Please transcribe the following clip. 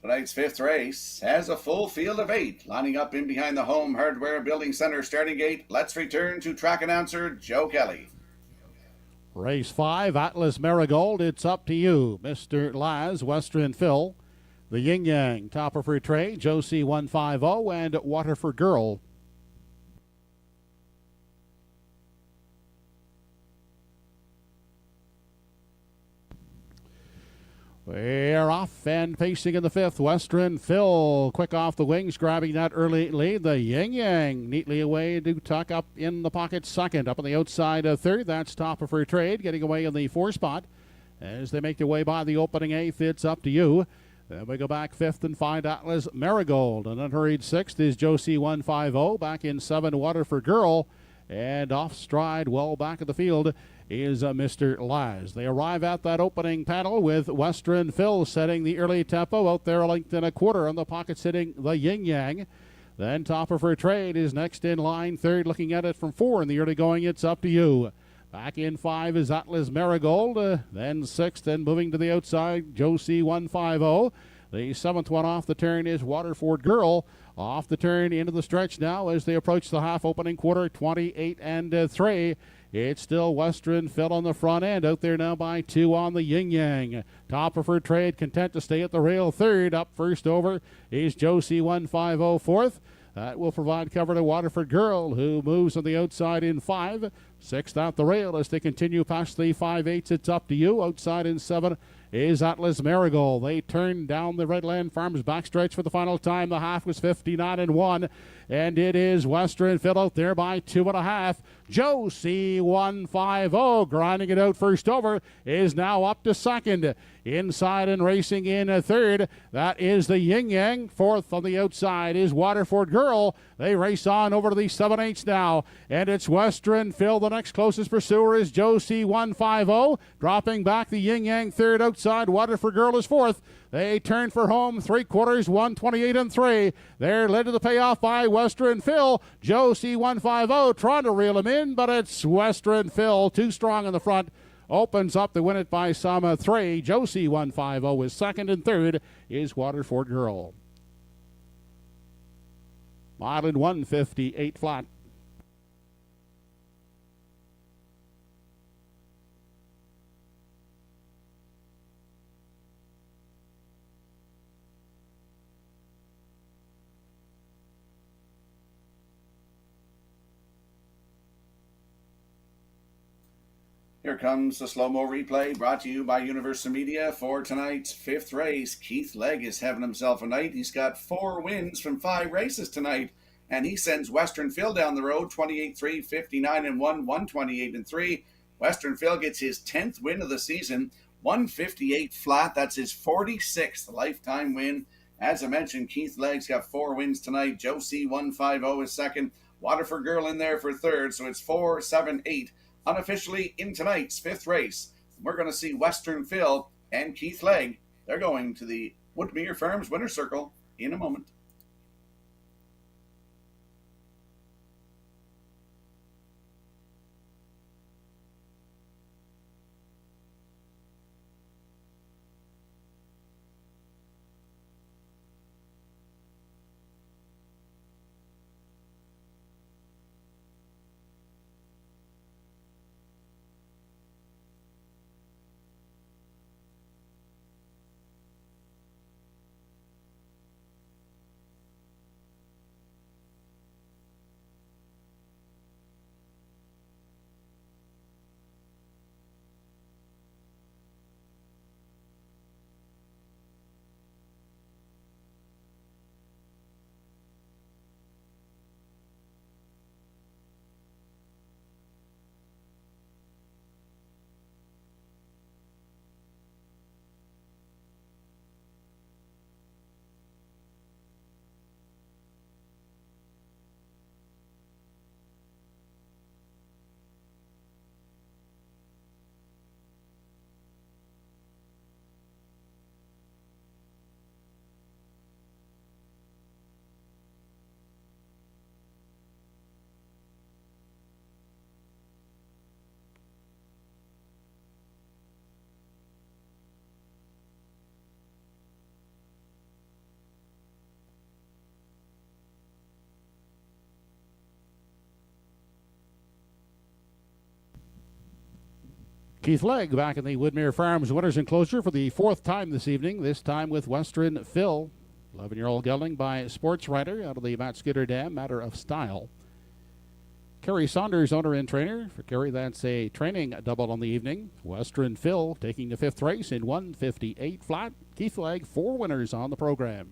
Tonight's fifth race has a full field of 8 lining up in behind the Home Hardware Building Center starting gate. Let's return to track announcer Joe Kelly. Race 5, Atlas Marigold, it's up to you. Mr. Laz, Western Phil, the Yin Yang, Top of Her Tray, Josie 150, and Waterford Girl. We're off and pacing in the fifth. Western Phil, quick off the wings, grabbing that early lead. The Yin Yang neatly away to tuck up in the pocket second. Up on the outside third, that's Top of Her Trade, getting away in the 4 spot. As they make their way by the opening eighth, it's up to you. Then we go back fifth and find Atlas Marigold. And unhurried sixth is Josie 150. Back in 7, Waterford Girl. And off stride, well back of the field, is Mr. Laz. They arrive at that opening panel with Western Phil setting the early tempo out there, a length and a quarter on the pocket, sitting the Yin Yang. Then Top of Her Trade is next in line, third, looking at it from 4 in the early going. It's up to you. Back in 5 is Atlas Marigold. Then 6th, and moving to the outside, Josie 150. The 7th one off the turn is Waterford Girl. Off the turn into the stretch now as they approach the half opening quarter, 28 and 3. It's still Western Phil on the front end, out there now by 2 on the Yin Yang. Top of Her Trade, content to stay at the rail third. Up first over is Josie 150 fourth. That will provide cover to Waterford Girl, who moves on the outside in 5. 6th out the rail as they continue past the 5/8. It's up to you. Outside in 7 is Atlas Marigold. They turn down the Redland Farms backstretch for the final time. The half was 59 and 1. And it is Western Phil out there by 2.5. Josie 150 grinding it out first over is now up to second. Inside and racing in a third, that is the Yin Yang. 4th on the outside is Waterford Girl. They race on over to the 7/8 now, and it's Western Phil. The next closest pursuer is Josie 150. Dropping back, the Yin Yang third outside. Waterford Girl is 4th. They turn for home, 3/4, 128 and 3. They're led to the payoff by Western Phil. Josie 150 trying to reel him in, but it's Western Phil too strong in the front. Opens up to win it by some 3. Josie 150 is second, and third is Waterford Girl. Mile in 158 flat. Here comes the slow-mo replay brought to you by Universal Media for tonight's fifth race. Keith Legg is having himself a night. He's got 4 wins from 5 races tonight, and he sends Western Phil down the road, 28-3, 59 and 1, 128 and 3. Western Phil gets his 10th win of the season, 158 flat. That's his 46th lifetime win. As I mentioned, Keith Legg's got 4 wins tonight. Josie 150 is second. Waterford Girl in there for third, so it's 4, 7, 8. Unofficially in tonight's fifth race, we're going to see Western Phil and Keith Legg. They're going to the Woodmere Farms Winner's Circle in a moment. Keith Legg back in the Woodmere Farms Winners Enclosure for the fourth time this evening, this time with Western Phil. 11-year-old gelding by Sports Writer out of the Matt Skidder Dam, Matter of Style. Kerry Saunders, owner and trainer. For Kerry, that's a training double on the evening. Western Phil taking the fifth race in 1:58 flat. Keith Legg, 4 winners on the program.